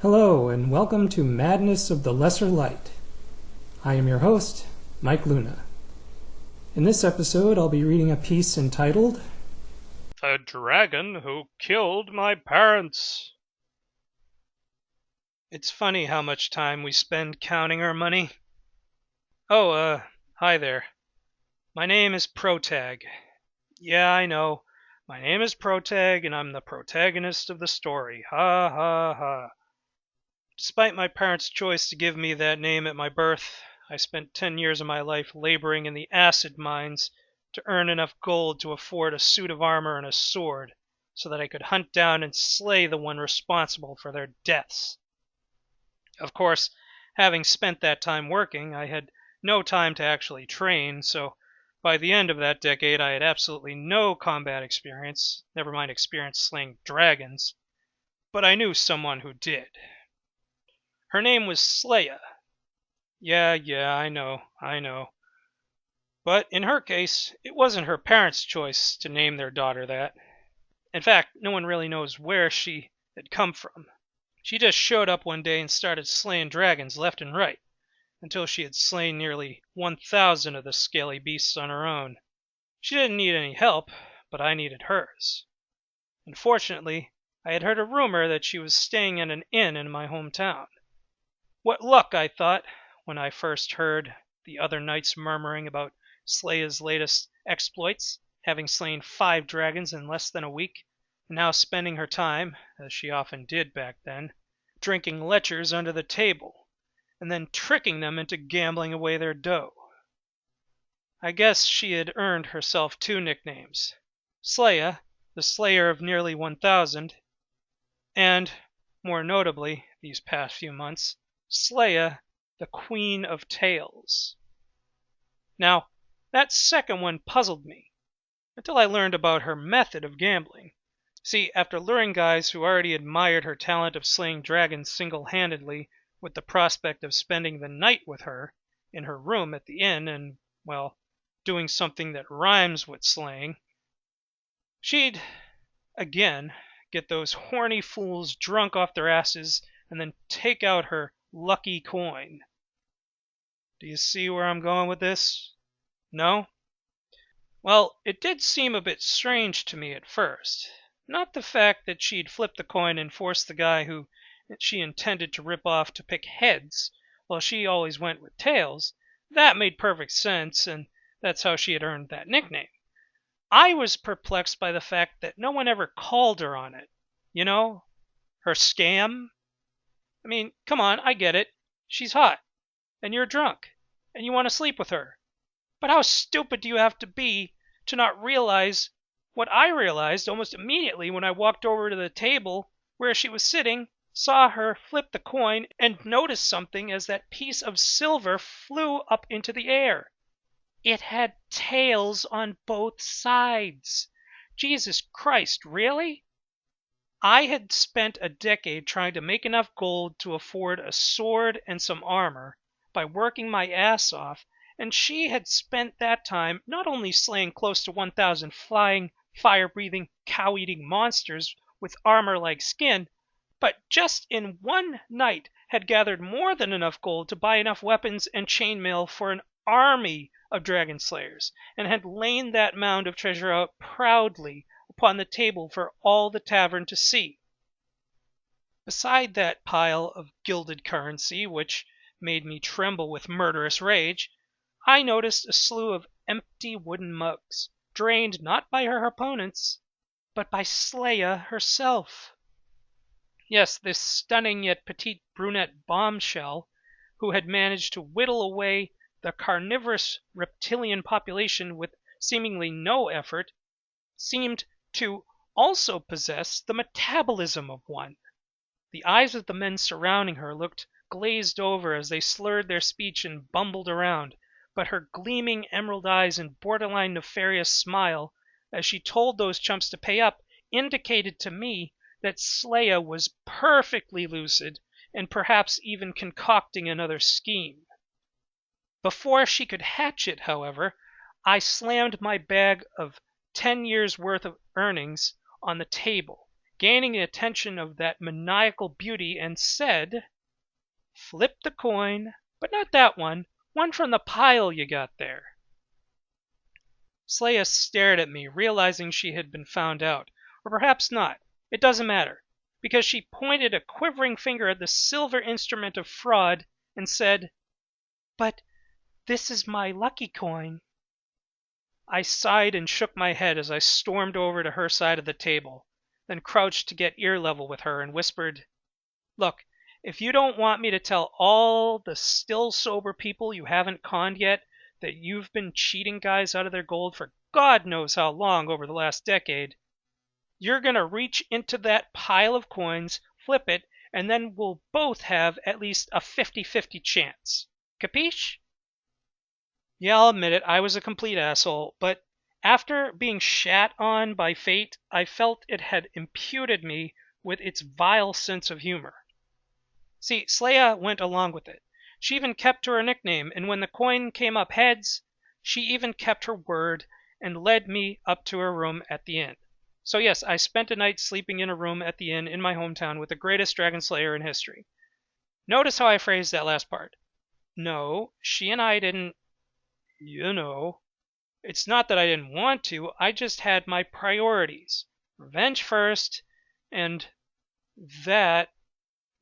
Hello, and welcome to Madness of the Lesser Light. I am your host, Mike Luna. In this episode, I'll be reading a piece entitled The Dragon Who Killed My Parents. It's funny how much time we spend counting our money. Hi there. My name is Protag. Yeah, I know. My name is Protag, and I'm the protagonist of the story. Ha ha ha. Despite my parents' choice to give me that name at my birth, I spent 10 years of my life laboring in the acid mines to earn enough gold to afford a suit of armor and a sword, so that I could hunt down and slay the one responsible for their deaths. Of course, having spent that time working, I had no time to actually train, so by the end of that decade I had absolutely no combat experience, never mind experience slaying dragons, but I knew someone who did. Her name was Sleia. Yeah, I know. But in her case, it wasn't her parents' choice to name their daughter that. In fact, no one really knows where she had come from. She just showed up one day and started slaying dragons left and right, until she had slain nearly 1,000 of the scaly beasts on her own. She didn't need any help, but I needed hers. Unfortunately, I had heard a rumor that she was staying at an inn in my hometown. What luck, I thought, when I first heard the other knights murmuring about Sleia's latest exploits, having slain 5 dragons in less than a week, and now spending her time, as she often did back then, drinking lechers under the table, and then tricking them into gambling away their dough. I guess she had earned herself 2 nicknames: Sleia, the Slayer of nearly 1,000, and, more notably, these past few months, Sleia, the Queen of Tales. Now, that second one puzzled me, until I learned about her method of gambling. See, after luring guys who already admired her talent of slaying dragons single-handedly with the prospect of spending the night with her in her room at the inn and, well, doing something that rhymes with slaying, she'd, again, get those horny fools drunk off their asses and then take out her lucky coin. Do you see where I'm going with this? No? Well, it did seem a bit strange to me at first. Not the fact that she'd flipped the coin and forced the guy who she intended to rip off to pick heads, while she always went with tails. That made perfect sense, and that's how she had earned that nickname. I was perplexed by the fact that no one ever called her on it. You know, her scam. I mean, come on, I get it. She's hot, and you're drunk, and you want to sleep with her. But how stupid do you have to be to not realize what I realized almost immediately when I walked over to the table where she was sitting, saw her flip the coin, and noticed something as that piece of silver flew up into the air. It had tails on both sides. Jesus Christ, really? I had spent a decade trying to make enough gold to afford a sword and some armor by working my ass off, and she had spent that time not only slaying close to 1,000 flying, fire-breathing, cow-eating monsters with armor-like skin, but just in one night had gathered more than enough gold to buy enough weapons and chainmail for an army of dragon slayers, and had laid that mound of treasure out proudly upon the table for all the tavern to see. Beside that pile of gilded currency, which made me tremble with murderous rage, I noticed a slew of empty wooden mugs, drained not by her opponents, but by Sleia herself. Yes, this stunning yet petite brunette bombshell, who had managed to whittle away the carnivorous reptilian population with seemingly no effort, seemed to also possess the metabolism of one. The eyes of the men surrounding her looked glazed over as they slurred their speech and bumbled around, but her gleaming emerald eyes and borderline nefarious smile, as she told those chumps to pay up, indicated to me that Sleia was perfectly lucid and perhaps even concocting another scheme. Before she could hatch it, however, I slammed my bag of 10 years' worth of earnings on the table, gaining the attention of that maniacal beauty, and said, "Flip the coin, but not that one from the pile you got there." Sleia stared at me, realizing she had been found out. Or perhaps not. It doesn't matter, because she pointed a quivering finger at the silver instrument of fraud and said, "But this is my lucky coin." I sighed and shook my head as I stormed over to her side of the table, then crouched to get ear level with her and whispered, "Look, if you don't want me to tell all the still sober people you haven't conned yet that you've been cheating guys out of their gold for God knows how long over the last decade, you're going to reach into that pile of coins, flip it, and then we'll both have at least a 50-50 chance. Capiche?" Yeah, I'll admit it, I was a complete asshole, but after being shat on by fate, I felt it had imputed me with its vile sense of humor. See, Sleia went along with it. She even kept to her nickname, and when the coin came up heads, she even kept her word and led me up to her room at the inn. So yes, I spent a night sleeping in a room at the inn in my hometown with the greatest dragon slayer in history. Notice how I phrased that last part. No, she and I didn't, it's not that I didn't want to, I just had my priorities. Revenge first, and that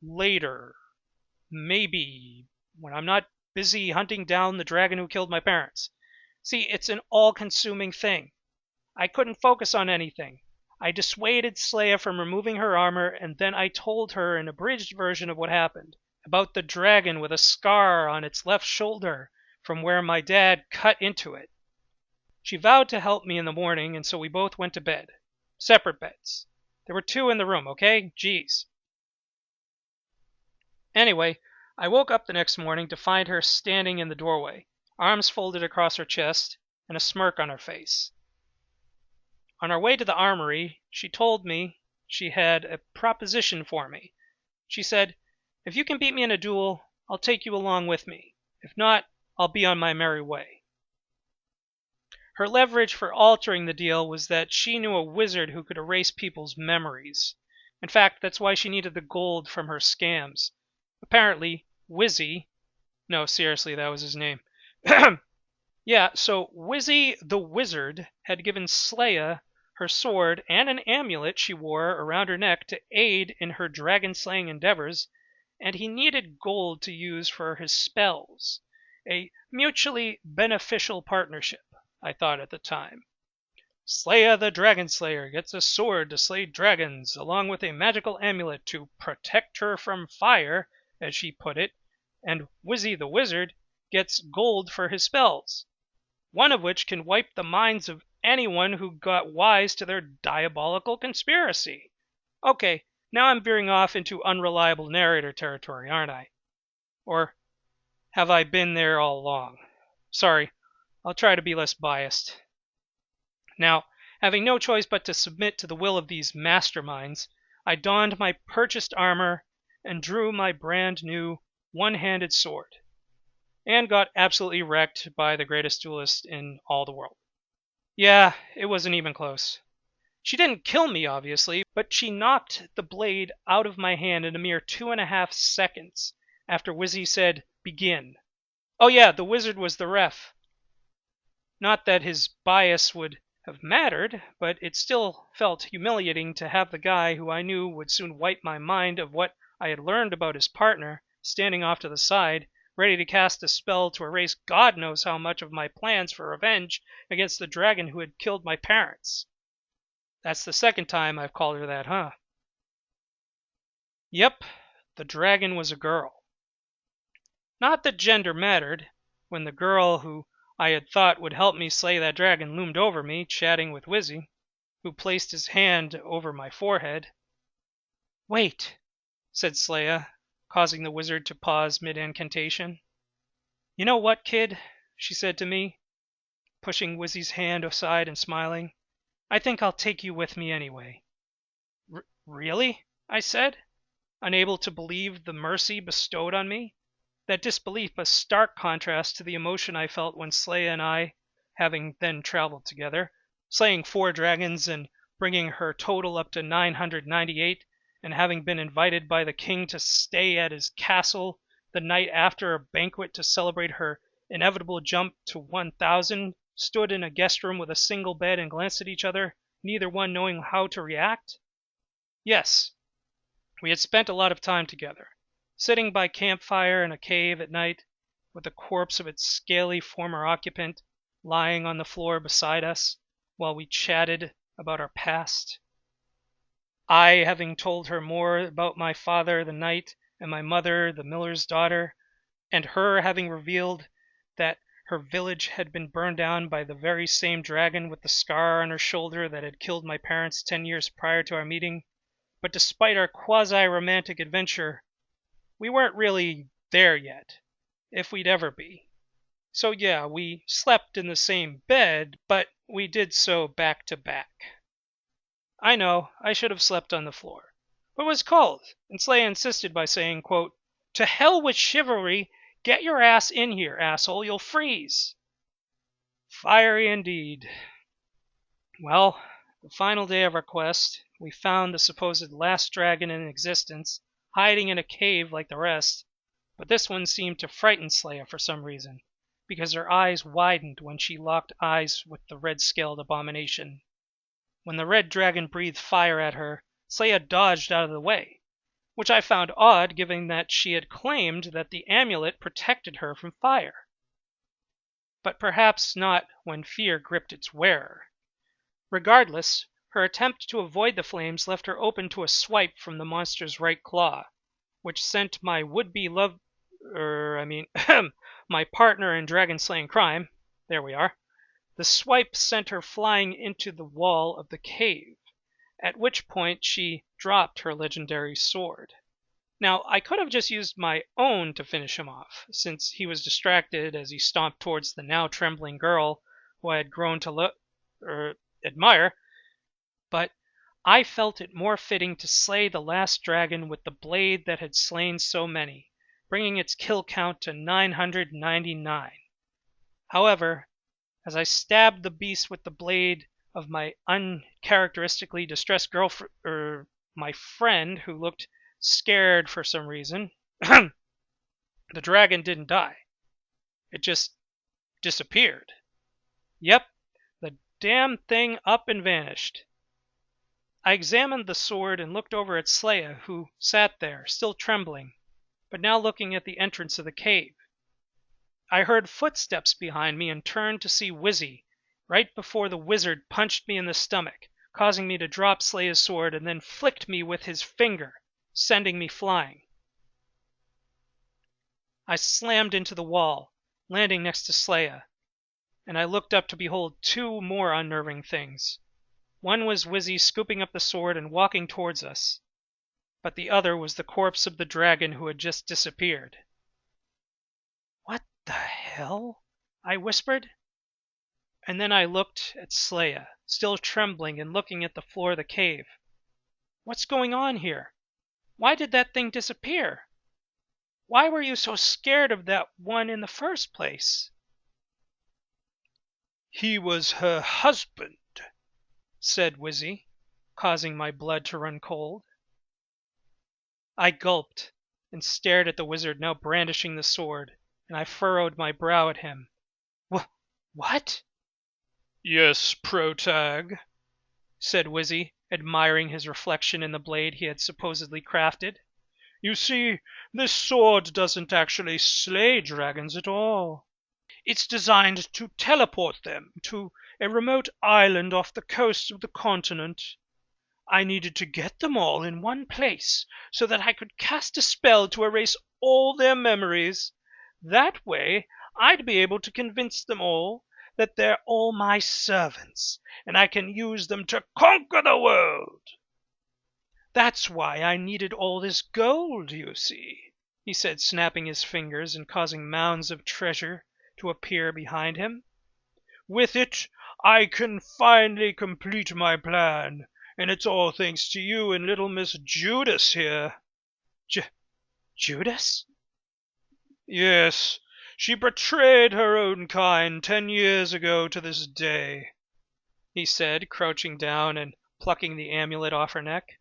later. Maybe, when I'm not busy hunting down the dragon who killed my parents. See, it's an all-consuming thing. I couldn't focus on anything. I dissuaded Sleia from removing her armor, and then I told her an abridged version of what happened, about the dragon with a scar on its left shoulder from where my dad cut into it. She vowed to help me in the morning, and so we both went to bed. Separate beds. There were 2 in the room, okay? Jeez. Anyway, I woke up the next morning to find her standing in the doorway, arms folded across her chest, and a smirk on her face. On our way to the armory, she told me she had a proposition for me. She said, "If you can beat me in a duel, I'll take you along with me. If not, I'll be on my merry way." Her leverage for altering the deal was that she knew a wizard who could erase people's memories. In fact, that's why she needed the gold from her scams. Apparently, Wizzy... No, seriously, that was his name. Yeah, so Wizzy the Wizard had given Sleia her sword and an amulet she wore around her neck to aid in her dragon-slaying endeavors, and he needed gold to use for his spells. A mutually beneficial partnership, I thought at the time. Sleia the Dragon Slayer gets a sword to slay dragons, along with a magical amulet to protect her from fire, as she put it, and Wizzy the Wizard gets gold for his spells, one of which can wipe the minds of anyone who got wise to their diabolical conspiracy. Okay, now I'm veering off into unreliable narrator territory, aren't I? Or have I been there all along? Sorry, I'll try to be less biased. Now, having no choice but to submit to the will of these masterminds, I donned my purchased armor and drew my brand new one-handed sword, and got absolutely wrecked by the greatest duelist in all the world. Yeah, it wasn't even close. She didn't kill me, obviously, but she knocked the blade out of my hand in a mere 2.5 seconds after Wizzy said, "Begin." Oh yeah, the wizard was the ref. Not that his bias would have mattered, but it still felt humiliating to have the guy who I knew would soon wipe my mind of what I had learned about his partner standing off to the side, ready to cast a spell to erase God knows how much of my plans for revenge against the dragon who had killed my parents. That's the second time I've called her that, huh? Yep, the dragon was a girl. Not that gender mattered. When the girl who I had thought would help me slay that dragon loomed over me, chatting with Wizzy, who placed his hand over my forehead. "Wait," said Sleia, causing the wizard to pause mid-incantation. "You know what, kid?" she said to me, pushing Wizzy's hand aside and smiling. "I think I'll take you with me anyway." Really?" I said, unable to believe the mercy bestowed on me. That disbelief a stark contrast to the emotion I felt when Sleia and I, having then traveled together, slaying 4 dragons and bringing her total up to 998, and having been invited by the king to stay at his castle the night after a banquet to celebrate her inevitable jump to 1,000, stood in a guest room with a single bed and glanced at each other, neither one knowing how to react? Yes, we had spent a lot of time together, sitting by campfire in a cave at night, with the corpse of its scaly former occupant lying on the floor beside us, while we chatted about our past. I having told her more about my father the knight and my mother the miller's daughter, and her having revealed that her village had been burned down by the very same dragon with the scar on her shoulder that had killed my parents 10 years prior to our meeting. But despite our quasi-romantic adventure, we weren't really there yet, if we'd ever be. So yeah, we slept in the same bed, but we did so back to back. I know, I should have slept on the floor, but it was cold, and Slay insisted by saying, quote, "To hell with chivalry, get your ass in here, asshole, you'll freeze." Fiery indeed. Well, the final day of our quest, we found the supposed last dragon in existence, hiding in a cave like the rest, but this one seemed to frighten Sleia for some reason, because her eyes widened when she locked eyes with the red-scaled abomination. When the red dragon breathed fire at her, Sleia dodged out of the way, which I found odd given that she had claimed that the amulet protected her from fire. But perhaps not when fear gripped its wearer. Regardless, her attempt to avoid the flames left her open to a swipe from the monster's right claw, which sent my would-be my partner in dragon-slaying crime, there we are, the swipe sent her flying into the wall of the cave, at which point she dropped her legendary sword. Now, I could have just used my own to finish him off, since he was distracted as he stomped towards the now trembling girl who I had grown to admire, but I felt it more fitting to slay the last dragon with the blade that had slain so many, bringing its kill count to 999. However, as I stabbed the beast with the blade of my uncharacteristically distressed my friend who looked scared for some reason, the dragon didn't die. It just disappeared. Yep, the damn thing up and vanished. I examined the sword and looked over at Sleia, who sat there, still trembling, but now looking at the entrance of the cave. I heard footsteps behind me and turned to see Wizzy, right before the wizard punched me in the stomach, causing me to drop Sleia's sword and then flicked me with his finger, sending me flying. I slammed into the wall, landing next to Sleia, and I looked up to behold two more unnerving things. One was Wizzy scooping up the sword and walking towards us, but the other was the corpse of the dragon who had just disappeared. "What the hell?" I whispered. And then I looked at Sleia, still trembling and looking at the floor of the cave. "What's going on here? Why did that thing disappear? Why were you so scared of that one in the first place?" "He was her husband," said Wizzy, causing my blood to run cold. I gulped and stared at the wizard now brandishing the sword, and I furrowed my brow at him. What? "Yes, Protag," said Wizzy, admiring his reflection in the blade he had supposedly crafted. "You see, this sword doesn't actually slay dragons at all. It's designed to teleport them to a remote island off the coast of the continent. I needed to get them all in one place so that I could cast a spell to erase all their memories. That way, I'd be able to convince them all that they're all my servants, and I can use them to conquer the world. That's why I needed all this gold, you see," he said, snapping his fingers and causing mounds of treasure to appear behind him. "With it, I can finally complete my plan, and it's all thanks to you and little Miss Judas here." Judas? "Yes, she betrayed her own kind 10 years ago to this day," he said, crouching down and plucking the amulet off her neck.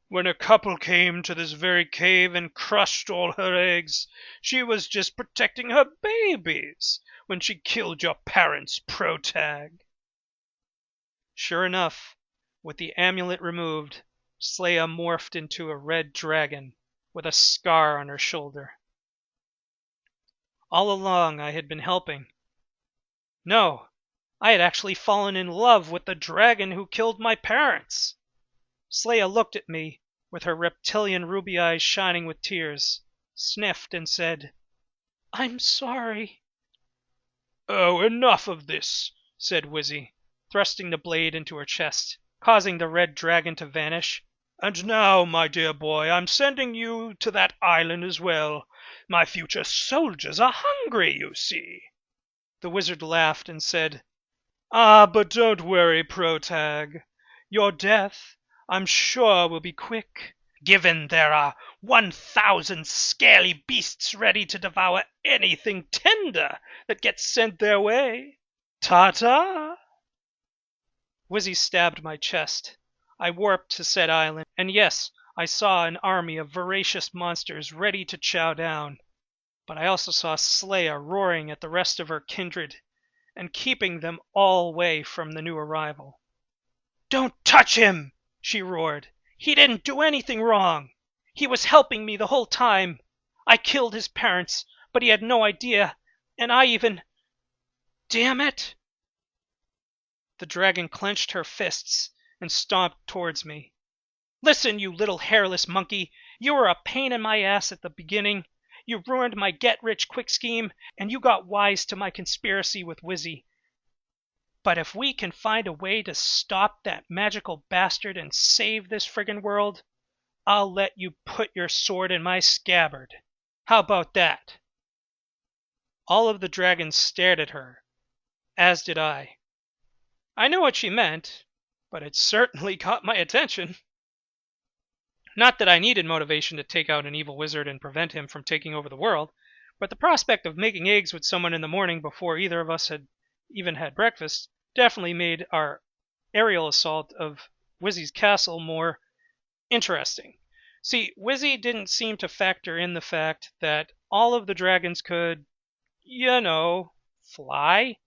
"When a couple came to this very cave and crushed all her eggs, she was just protecting her babies when she killed your parents, Protag." Sure enough, with the amulet removed, Sleia morphed into a red dragon with a scar on her shoulder. All along I had been helping. No, I had actually fallen in love with the dragon who killed my parents. Sleia looked at me, with her reptilian ruby eyes shining with tears, sniffed, and said, "I'm sorry." "Oh, enough of this," said Wizzy, thrusting the blade into her chest, causing the red dragon to vanish. "And now, my dear boy, I'm sending you to that island as well. My future soldiers are hungry, you see." The wizard laughed and said, "Ah, but don't worry, Protag. Your death, I'm sure, will be quick, given there are 1,000 scaly beasts ready to devour anything tender that gets sent their way. Ta-ta!" Wizzy stabbed my chest. I warped to said island, and yes, I saw an army of voracious monsters ready to chow down. But I also saw Sleia roaring at the rest of her kindred, and keeping them all away from the new arrival. "Don't touch him!" she roared. "He didn't do anything wrong. He was helping me the whole time. I killed his parents, but he had no idea, and I even... Damn it!" The dragon clenched her fists and stomped towards me. "Listen, you little hairless monkey. You were a pain in my ass at the beginning. You ruined my get-rich-quick scheme, and you got wise to my conspiracy with Wizzy. But if we can find a way to stop that magical bastard and save this friggin' world, I'll let you put your sword in my scabbard. How about that?" All of the dragons stared at her, as did I. I knew what she meant, but it certainly caught my attention. Not that I needed motivation to take out an evil wizard and prevent him from taking over the world, but the prospect of making eggs with someone in the morning before either of us had even had breakfast definitely made our aerial assault of Wizzy's castle more interesting. See, Wizzy didn't seem to factor in the fact that all of the dragons could, fly.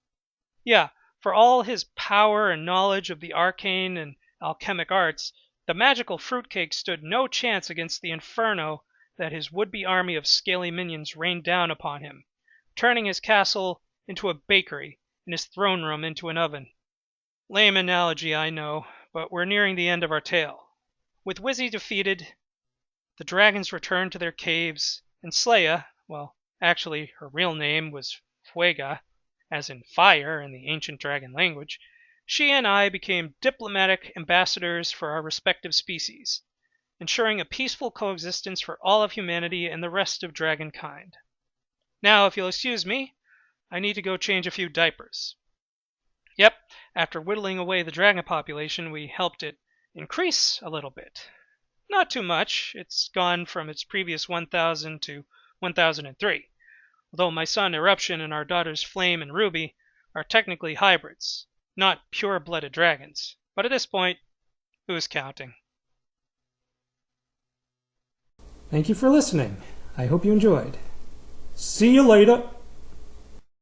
Yeah, for all his power and knowledge of the arcane and alchemic arts, the magical fruitcake stood no chance against the inferno that his would-be army of scaly minions rained down upon him, turning his castle into a bakery and his throne room into an oven. Lame analogy, I know, but we're nearing the end of our tale. With Wizzy defeated, the dragons returned to their caves, and Sleia, well, actually her real name was Fuega, as in fire in the ancient dragon language, she and I became diplomatic ambassadors for our respective species, ensuring a peaceful coexistence for all of humanity and the rest of dragonkind. Now, if you'll excuse me, I need to go change a few diapers. Yep, after whittling away the dragon population, we helped it increase a little bit. Not too much. It's gone from its previous 1,000 to 1,003, although my son Eruption and our daughters Flame and Ruby are technically hybrids, not pure-blooded dragons. But at this point, who's counting? Thank you for listening. I hope you enjoyed. See you later.